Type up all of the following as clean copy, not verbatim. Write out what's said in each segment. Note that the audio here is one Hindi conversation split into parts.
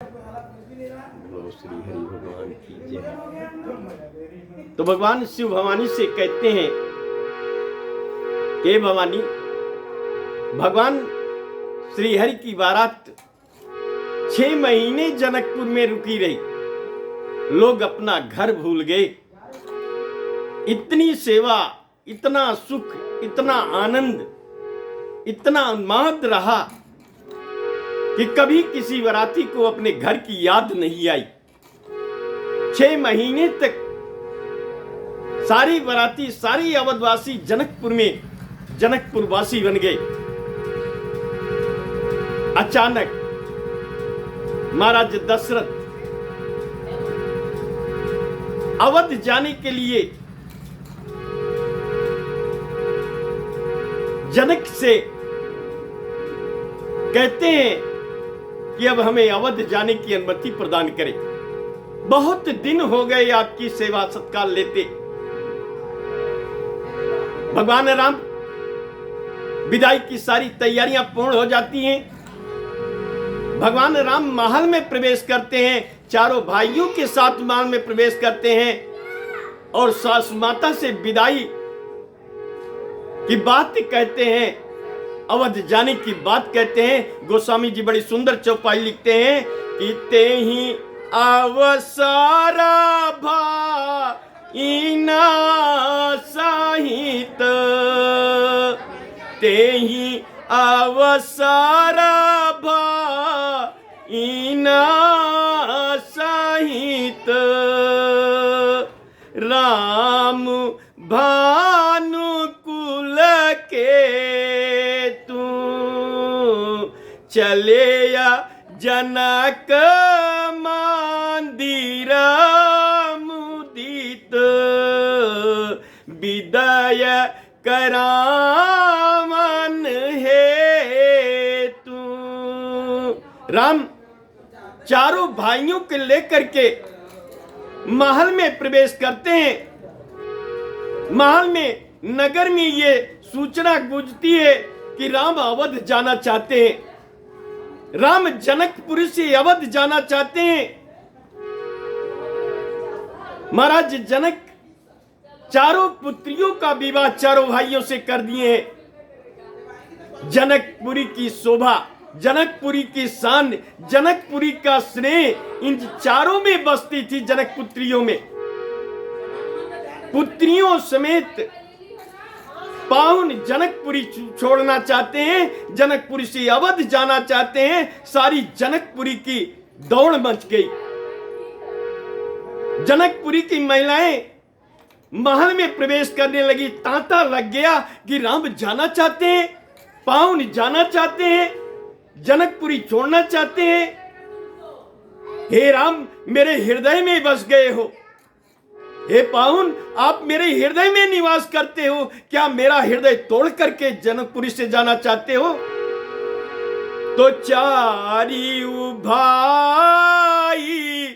बोलो श्री हरि भगवान की जय। तो भगवान शिव भवानी से कहते हैं कि भवानी, भगवान श्री हरि की बारात 6 महीने जनकपुर में रुकी रही। लोग अपना घर भूल गए। इतनी सेवा, इतना सुख, इतना आनंद, इतना उन्माद रहा कि कभी किसी बाराती को अपने घर की याद नहीं आई। 6 महीने तक सारी बाराती, सारी अवधवासी जनकपुर में जनकपुरवासी बन गए। अचानक महाराज दशरथ अवध जाने के लिए जनक से कहते हैं कि अब हमें अवध जाने की अनुमति प्रदान करें। बहुत दिन हो गए आपकी सेवा सत्कार लेते। भगवान राम विदाई की सारी तैयारियां पूर्ण हो जाती हैं। भगवान राम महल में प्रवेश करते हैं, चारों भाइयों के साथ महल में प्रवेश करते हैं और सास माता से विदाई की बात कहते हैं, अवध जाने की बात कहते हैं। गोस्वामी जी बड़ी सुंदर चौपाई लिखते हैं कि ते ही अवसारा भाईना सहित, ते ही अवसारा भाईना सहित, राम भानुकुल के तू चले या जनक मंदिर मुदित, विदय करामन है तू। राम चारों भाइयों के लेकर के महल में प्रवेश करते हैं। महल में, नगर में ये सूचना गूंजती है कि राम अवध जाना चाहते हैं। राम जनकपुर से अवध जाना चाहते हैं। महाराज जनक चारों पुत्रियों का विवाह चारों भाइयों से कर दिए हैं। जनकपुरी की शोभा, जनकपुरी की शान, जनकपुरी का स्नेह इन चारों में बसती थी। जनक पुत्रियों में पुत्रियों समेत पाहुन जनकपुरी छोड़ना चाहते हैं, जनकपुरी से अवध जाना चाहते हैं। सारी जनकपुरी की दौड़ मच गई। जनकपुरी की महिलाएं महल में प्रवेश करने लगी। तांता लग गया कि राम जाना चाहते हैं, पाहुन जाना चाहते हैं, जनकपुरी छोड़ना चाहते हैं। हे राम, मेरे हृदय में बस गए हो। हे पाहुन, आप मेरे हृदय में निवास करते हो। क्या मेरा हृदय तोड़ करके जनकपुरी से जाना चाहते हो? तो चारी भाई,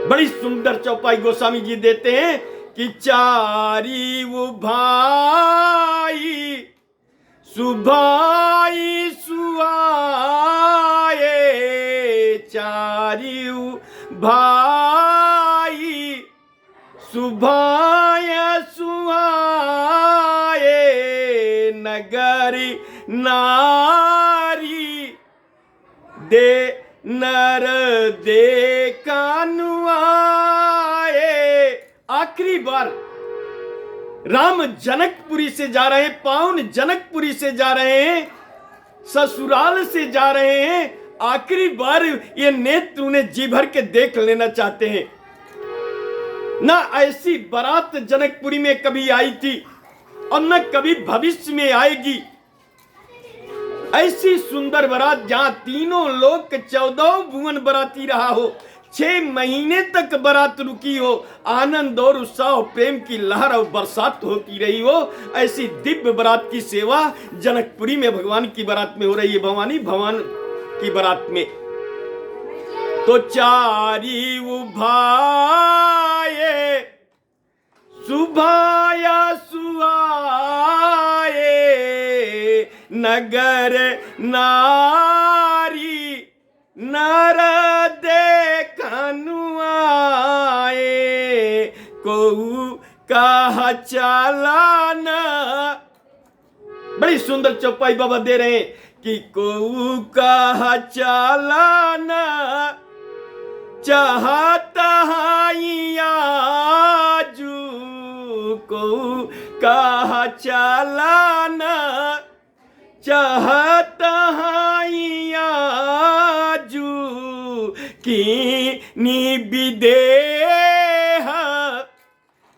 बड़ी सुंदर चौपाई गोस्वामी जी देते हैं कि चारी भाई सुभाई सुआए, चारी भाई सुभाय सुआए, नगरी नारी दे नर दे कानुआए। आखिरी बार राम जनकपुरी से जा रहे हैं, पाहुन जनकपुरी से जा रहे हैं, ससुराल से जा रहे हैं। आखिरी बार ये नेत्र उन्हें जी भर के देख लेना चाहते हैं। ना ऐसी बारात जनकपुरी में कभी आई थी और न कभी भविष्य में आएगी। ऐसी सुंदर बारात जहां तीनों लोक 14 भुवन बाराती रहा हो, 6 महीने तक बारात रुकी हो, आनंद और उत्साह और प्रेम की लहर और बरसात होती रही हो, ऐसी दिव्य बारात की सेवा जनकपुरी में भगवान की बारात में हो रही है। भवानी भगवान की बारात में तो चारी भाए सुभाया सुआए, नगर नारी नारद देखनु आए, कहू कहा चालाना। बड़ी सुंदर चौपाई बाबा दे रहे हैं कि कहू कहा चालाना, चाहता आजू कहू कहा चालाना, चाहता आजू की विदेह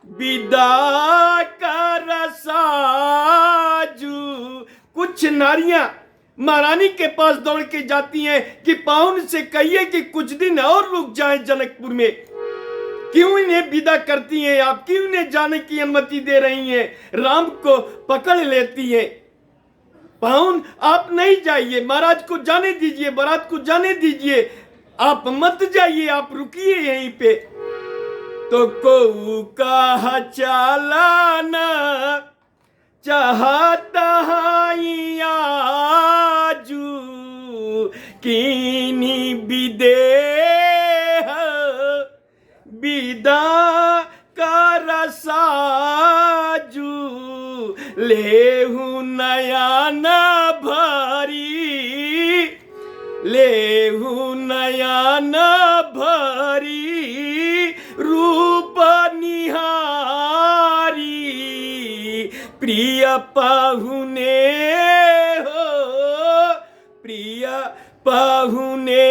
विदा कर साजू। कुछ नारियां महारानी के पास दौड़ के जाती हैं कि पाहुन से कहिए कि कुछ दिन और रुक जाएं जनकपुर में। क्यों इन्हें विदा करती हैं आप, क्यों इन्हें जाने की अनुमति दे रही हैं? राम को पकड़ लेती हैं। पाहुन आप नहीं जाइए, महाराज को जाने दीजिए, बारात को जाने दीजिए, आप मत जाइए, आप रुकिए यहीं पे। तो कहू कहा चालाना, चाहता आजू कीनी विदेह विदा कर साजू, लेहू नयन भरी, लेहू नयन भरी रूप निहारी, प्रिय पाहुने हो, प्रिय पाहुने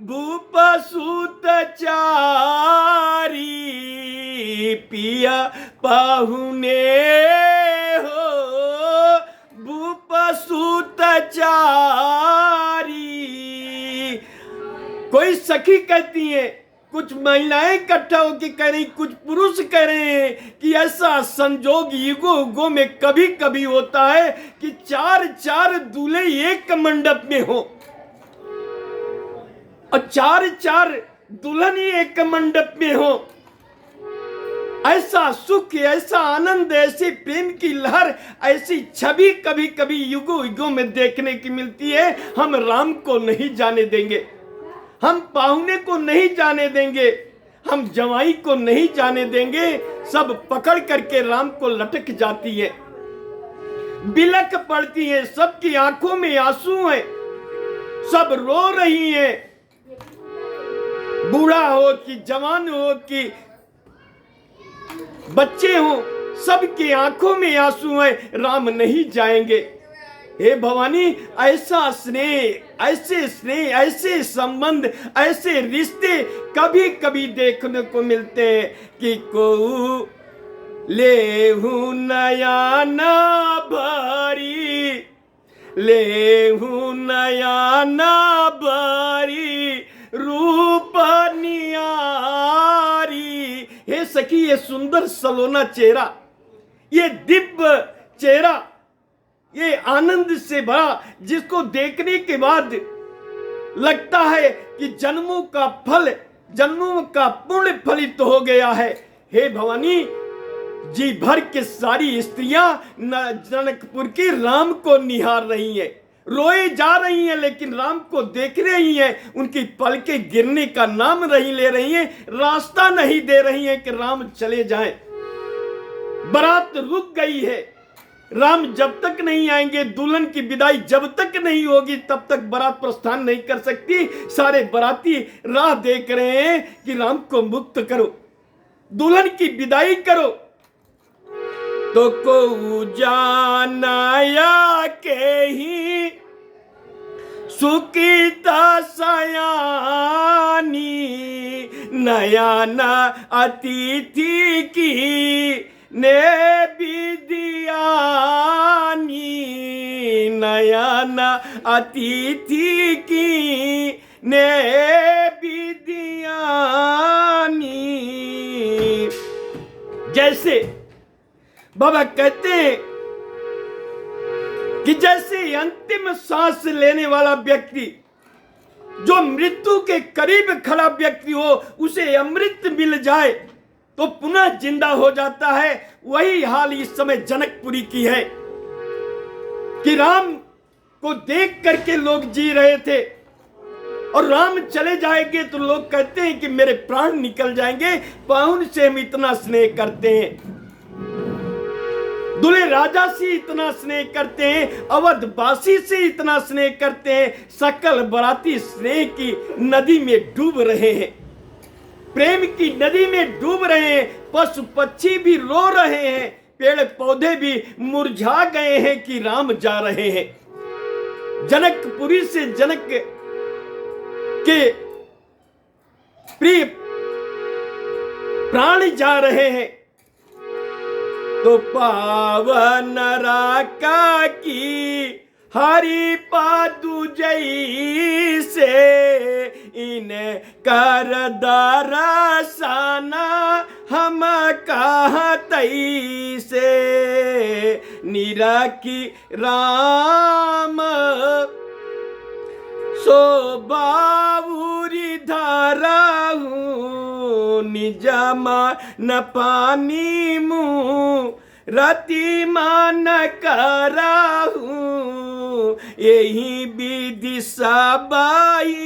भूप सुत चारी, पिया पाहुने हो भूप सुत चारी। कोई सखी कहती है, कुछ महिलाएं इकट्ठा होकर कह रही, कुछ पुरुष कह रहे हैं कि ऐसा संजोग युगों युगों में कभी कभी होता है कि चार चार दूल्हे एक मंडप में हो और चार चार दुल्हन एक मंडप में हो। ऐसा सुख, ऐसा आनंद, ऐसी प्रेम की लहर, ऐसी छवि कभी कभी युगों युगों में देखने की मिलती है। हम राम को नहीं जाने देंगे, हम पाहुने को नहीं जाने देंगे, हम जवाई को नहीं जाने देंगे। सब पकड़ करके राम को लटक जाती है, बिलख पड़ती है, सबकी आंखों में आंसू है, सब रो रही हैं। बूढ़ा हो कि जवान हो कि बच्चे हो, सबकी आंखों में आंसू है, राम नहीं जाएंगे। हे भवानी, ऐसा स्नेह, ऐसे स्नेह, ऐसे संबंध, ऐसे रिश्ते कभी कभी देखने को मिलते हैं कि को लेहू नयन भरी, लेहू नयन भरी रूप नियारी। हे सखी, ये सुंदर सलोना चेहरा, ये दिव्य चेहरा, ये आनंद से भरा, जिसको देखने के बाद लगता है कि जन्मों का फल, जन्मों का पुण्य फलित हो गया है। हे भवानी, जी भर के सारी स्त्रियां जनकपुर की राम को निहार रही हैं, रोए जा रही हैं, लेकिन राम को देख रही हैं। उनकी पलकें गिरने का नाम नहीं ले रही हैं, रास्ता नहीं दे रही हैं कि राम चले जाएं। बारात रुक गई है, राम जब तक नहीं आएंगे, दुल्हन की विदाई जब तक नहीं होगी, तब तक बारात प्रस्थान नहीं कर सकती। सारे बाराती राह देख रहे हैं कि राम को मुक्त करो, दुल्हन की विदाई करो। तो को जानाया के ही सुकीता सयानी, नयाना अतिथि की ने विदियानी, नयाना अतिथि की ने विदियानी। जैसे बाबा कहते हैं कि जैसे अंतिम सांस लेने वाला व्यक्ति, जो मृत्यु के करीब खड़ा व्यक्ति हो, उसे अमृत मिल जाए तो पुनः जिंदा हो जाता है, वही हाल इस समय जनकपुरी की है। कि राम को देख करके लोग जी रहे थे, और राम चले जाएंगे तो लोग कहते हैं कि मेरे प्राण निकल जाएंगे। पाहुन से हम इतना स्नेह करते हैं, दूल्हे राजा से इतना स्नेह करते हैं, अवधवासी से इतना स्नेह करते हैं। सकल बराती स्नेह की नदी में डूब रहे हैं, प्रेम की नदी में डूब रहे हैं। पशु पक्षी भी रो रहे हैं, पेड़ पौधे भी मुरझा गए हैं कि राम जा रहे हैं। जनकपुरी से जनक के प्रिय प्राण जा रहे हैं। तो पावन राका की हरि पादु जई से इन कर दरसाना हम कहाँ तई से निराकी राम सो बाबूरी धाराहू निजमा न पानी मुँह रति मान कराहू यही विधि सबाई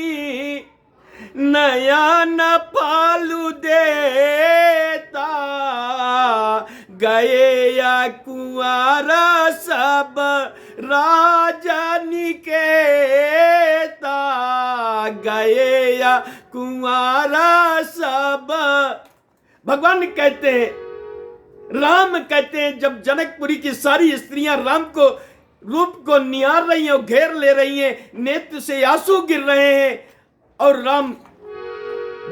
नया न पालू देता गए या कुआरा सब राजा निकेता गए या कुआरा सब। भगवान कहते हैं, राम कहते हैं, जब जनकपुरी की सारी स्त्रियां राम को रूप को निहार रही हैं और घेर ले रही हैं, नेत्र से आंसू गिर रहे हैं और राम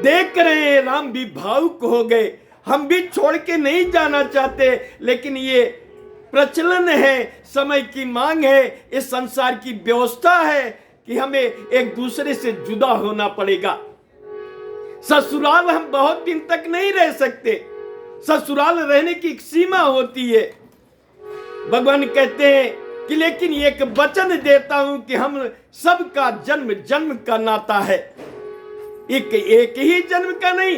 देख रहे हैं, राम भी भावुक हो गए। हम भी छोड़ के नहीं जाना चाहते, लेकिन ये प्रचलन है, समय की मांग है, इस संसार की व्यवस्था है कि हमें एक दूसरे से जुदा होना पड़ेगा। ससुराल हम बहुत दिन तक नहीं रह सकते, ससुराल रहने की एक सीमा होती है। भगवान कहते हैं कि लेकिन एक वचन देता हूं कि हम सबका जन्म जन्म का नाता है, एक ही जन्म का नहीं,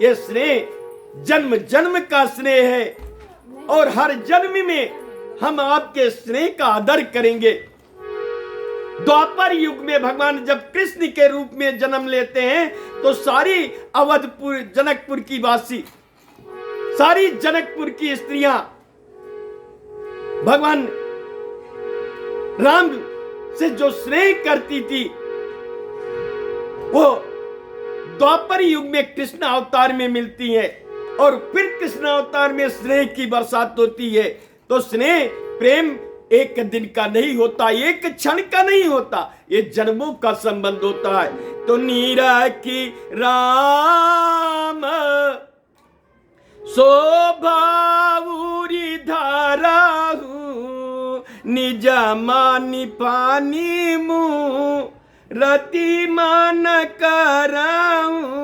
ये स्नेह जन्म जन्म का स्नेह है और हर जन्म में हम आपके स्नेह का आदर करेंगे। द्वापर युग में भगवान जब कृष्ण के रूप में जन्म लेते हैं तो सारी अवधपुर जनकपुर की वासी, सारी जनकपुर की स्त्रियां भगवान राम से जो स्नेह करती थी वो द्वापर युग में कृष्ण अवतार में मिलती है और फिर कृष्ण अवतार में स्नेह की बरसात होती है। तो स्नेह प्रेम एक दिन का नहीं होता, एक क्षण का नहीं होता, ये जन्मों का संबंध होता है। तो नीरा की राम शोभाऊरी धाराहू निजा मानी पानी मुँह रति मान कराऊं।